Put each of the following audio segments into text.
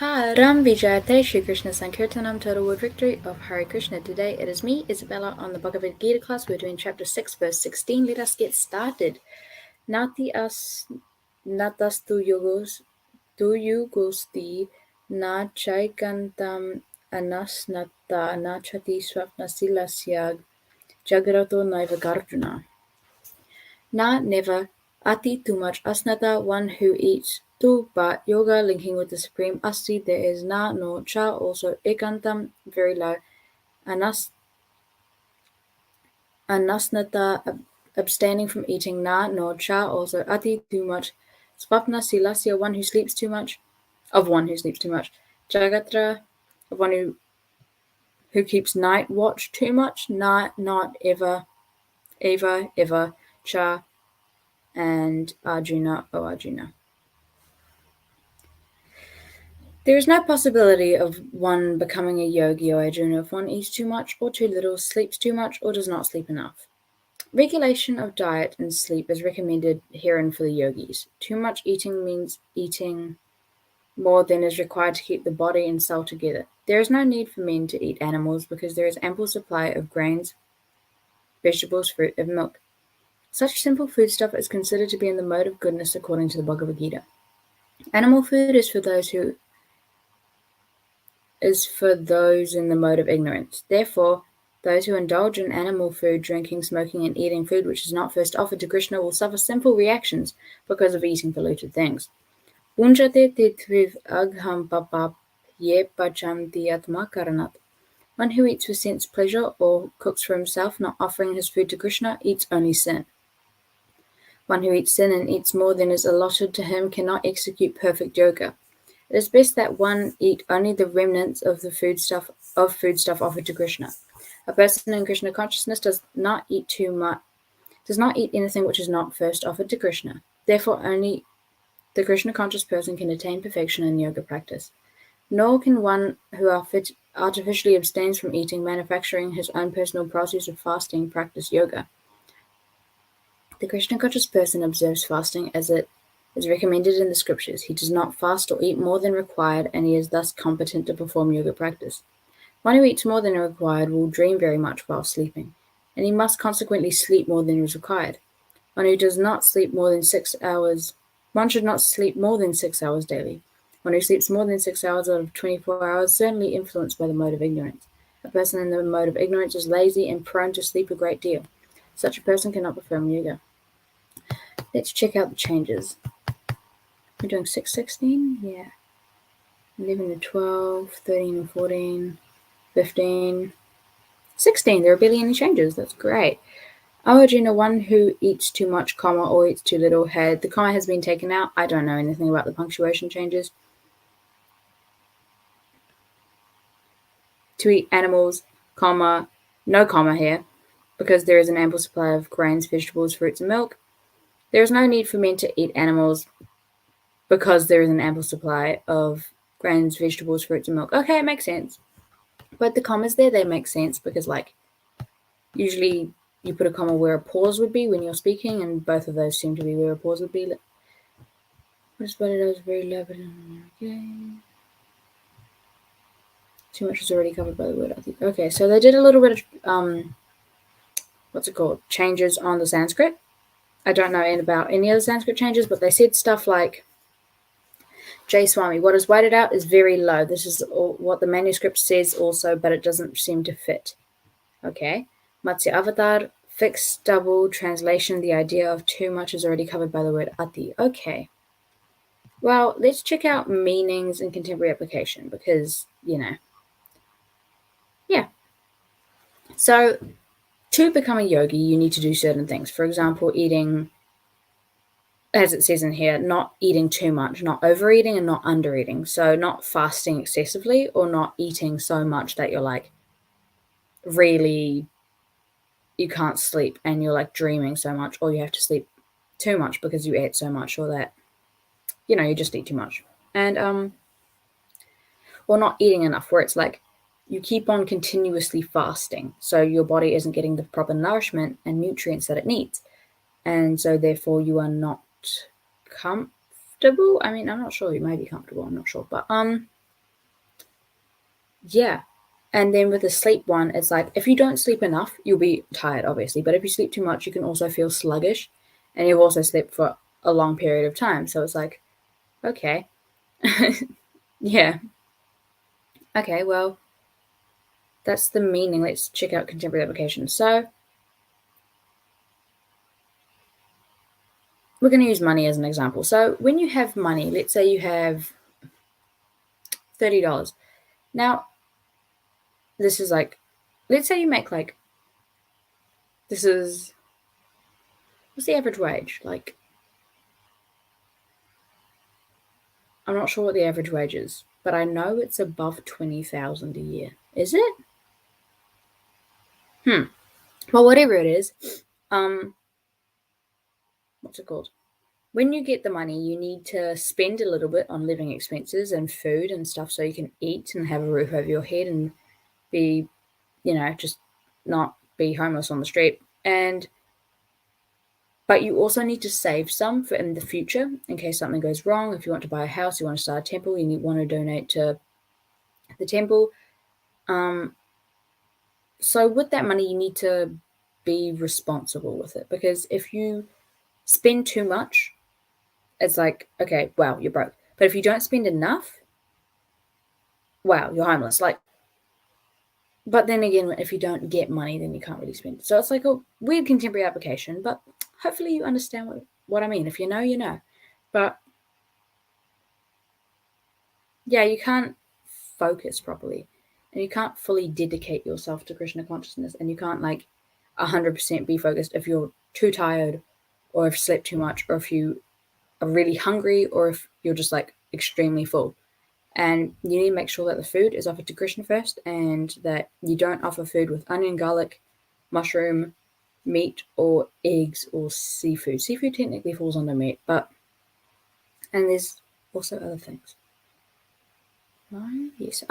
Param Vijayate Shri Kṛṣṇa Sankirtanam, total word victory of Hare Krishna. Today it is me, Isabela, on the Bhagavad-gītā class. We're doing chapter 6, verse 16. Let us get started. Nāty-aśnatas tu yogosti na caikāntam anaśnataḥ na cāti-svapna-śīlasya jāgrato naiva Arjuna. Na never ati too much aśnataḥ, one who eats too, but yoga linking with the supreme asti, there is na no cha, also ekāntam, very low, anaśnataḥ, abstaining from eating, na no cha, also ati, too much, svapna-śīlasya, one who sleeps too much, jāgrato, of one who keeps night watch too much, na, not ever, ever, cha, and Arjuna, O Arjuna. There is no possibility of one becoming a yogi, O Arjuna, if one eats too much or too little, sleeps too much or does not sleep enough. Regulation of diet and sleep is recommended herein for the yogis. Too much eating means eating more than is required to keep the body and soul together. There is no need for men to eat animals because there is ample supply of grains, vegetables, fruit, and milk. Such simple foodstuff is considered to be in the mode of goodness according to the Bhagavad-gītā. Animal food is for those in the mode of ignorance. Therefore, those who indulge in animal food, drinking, smoking, and eating food which is not first offered to Kṛṣṇa will suffer sinful reactions because of eating polluted things. Bhuñjate titviv aghaṁ papap ye pacanty ātma-kāraṇāt. One who eats for sense pleasure or cooks for himself, not offering his food to Kṛṣṇa, eats only sin. One who eats sin and eats more than is allotted to him cannot execute perfect yoga. It is best that one eat only the remnants of the foodstuff offered to Kṛṣṇa. A person in Kṛṣṇa consciousness does not eat anything which is not first offered to Kṛṣṇa. Therefore, only the Kṛṣṇa conscious person can attain perfection in yoga practice. Nor can one who artificially abstains from eating, manufacturing his own personal process of fasting, practice yoga. The Kṛṣṇa conscious person observes fasting as it is recommended in the scriptures. He does not fast or eat more than required, and he is thus competent to perform yoga practice. One who eats more than required will dream very much while sleeping, and he must consequently sleep more than is required. One who does not sleep more than 6 hours, one should not sleep more than 6 hours daily. One who sleeps more than 6 hours out of 24 hours, certainly influenced by the mode of ignorance. A person in the mode of ignorance is lazy and prone to sleep a great deal. Such a person cannot perform yoga. Let's check out the changes. We're doing 6, 16? Yeah. 11 and 12, 13 and 14, 15, 16. There are barely any changes. That's great. O Arjuna, one who eats too much, comma, or eats too little, the comma has been taken out. I don't know anything about the punctuation changes. To eat animals, comma, no comma here, because there is an ample supply of grains, vegetables, fruits, and milk. There is no need for men to eat animals because there is an ample supply of grains, vegetables, fruits, and milk. Okay, it makes sense. But the commas there, they make sense because, usually you put a comma where a pause would be when you're speaking, and both of those seem to be where a pause would be. What is what it is very low, but okay. Too much is already covered by the word asti. Okay, so they did a little bit of, changes on the Sanskrit. I don't know about any other Sanskrit changes, but they said stuff like, Jay Swami, what is whited out is very low. This is what the manuscript says also, but it doesn't seem to fit. Okay. Matsya Avatar, fixed double translation. The idea of too much is already covered by the word ati. Okay. Well, let's check out meanings in contemporary application because, yeah. So, to become a yogi, you need to do certain things. For example, eating, as it says in here, not eating too much, not overeating and not undereating. So not fasting excessively or not eating so much that you're really, you can't sleep and you're dreaming so much, or you have to sleep too much because you ate so much, or that, you just eat too much. And, or not eating enough, where it's you keep on continuously fasting. So your body isn't getting the proper nourishment and nutrients that it needs. And so therefore you are not comfortable. I mean, I'm not sure. You may be comfortable. I'm not sure. But Yeah. And then with the sleep one, it's like if you don't sleep enough, you'll be tired, obviously. But if you sleep too much, you can also feel sluggish, and you've also slept for a long period of time. So it's like, okay. Yeah. Okay, well, that's the meaning. Let's check out contemporary application. So we're going to use money as an example. So when you have money, let's say you have $30. Now, this is like, let's say you make like, this is, what's the average wage? Like, I'm not sure what the average wage is, but I know it's above 20,000 a year. Is it? Well, whatever it is, what's it called? When you get the money, you need to spend a little bit on living expenses and food and stuff so you can eat and have a roof over your head and be, just not be homeless on the street. But you also need to save some for in the future in case something goes wrong. If you want to buy a house, you want to start a temple, you want to donate to the temple. So with that money, you need to be responsible with it, because if you spend too much, it's like, okay, wow, you're broke. But if you don't spend enough, wow, you're homeless. Like, but then again, if you don't get money, then you can't really spend it. So it's like a weird contemporary application, but hopefully you understand what I mean. If you know, you know. But yeah, you can't focus properly, and you can't fully dedicate yourself to Kṛṣṇa consciousness, and you can't 100% be focused if you're too tired, or if you slept too much, or if you are really hungry, or if you're just extremely full. And you need to make sure that the food is offered to Kṛṣṇa first, and that you don't offer food with onion, garlic, mushroom, meat, or eggs, or seafood. Seafood technically falls under meat, and there's also other things. Yes.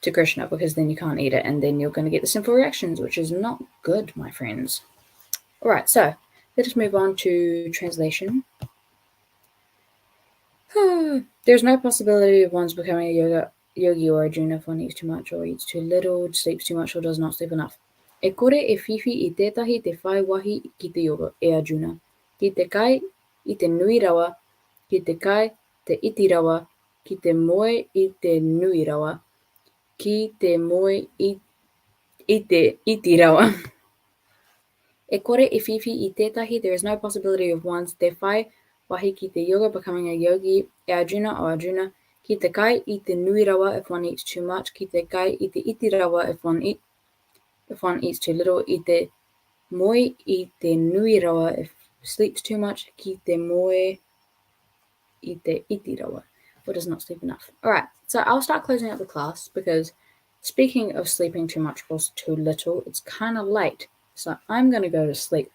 To Kṛṣṇa, because then you can't eat it, and then you're going to get the sinful reactions, which is not good, my friends. All right, so let us move on to translation. There's no possibility of one's becoming a yogi or Arjuna if one eats too much or eats too little, sleeps too much or does not sleep enough. E kore e whiwhi I tētahi te whai wahi ki te yoga, e Arjuna. Ki te kai I te nui rawa, ki te kai te iti rawa, ki te moe I te nui rawa, ki te moe I te iti rawa. E kore e whiwhi I tētahi, there is no possibility of one's te whai wahi ki te yoga becoming a yogi, e Arjuna or Arjuna. Ki te kai I te nui rawa if one eats too much, ki te kai I te iti rawa if one eats too little, I te moe I te nui rawa if sleeps too much, ki te moe I te iti rawa, or does not sleep enough. Alright, so I'll start closing up the class, because speaking of sleeping too much or too little, it's kind of late. So I'm going to go to sleep.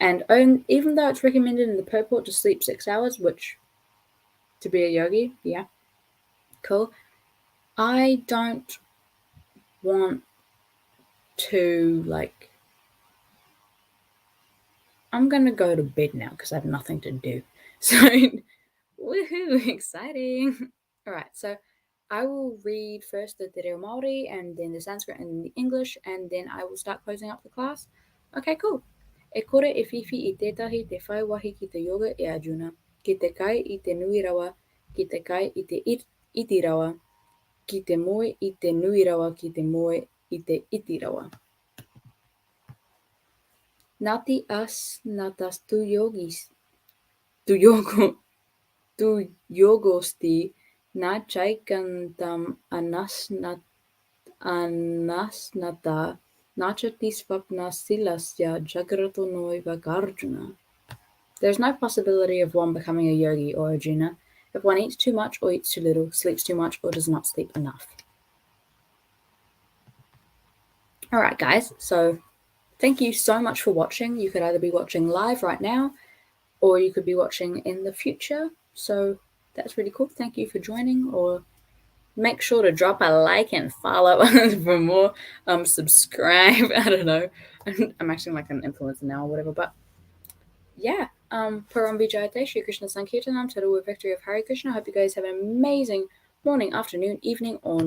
And even though it's recommended in the Purport to sleep 6 hours, which, to be a yogi, yeah, cool, I don't want to, I'm going to go to bed now because I have nothing to do. So, woohoo, exciting. All right, so I will read first the Te Reo Māori, and then the Sanskrit and the English, and then I will start closing up the class. Okay, cool. E kore e whiwhi I tētahi te whai wahi ki te yoga, e Arjuna. Ki te kai I te nui rawa, ki te kai I te iti rawa, ki te moe I te nui rawa, ki te moe I te iti rawa. Nāty-aśnatas tu yogīs, tu yogosti, na caikāntam anaśnataḥ, nāty-svapna-śīlasya, jāgrato naiva Arjuna. There's no possibility of one becoming a yogi or Arjuna if one eats too much or eats too little, sleeps too much or does not sleep enough. Alright guys, so thank you so much for watching. You could either be watching live right now, or you could be watching in the future. So that's really cool. Thank you for joining, or make sure to drop a like and follow for more. Subscribe. I don't know. I'm acting like an influencer now or whatever, but yeah. Bhujjate, Shri Krishna Sankirtanam, total victory of Hare Krishna. I hope you guys have an amazing morning, afternoon, evening, or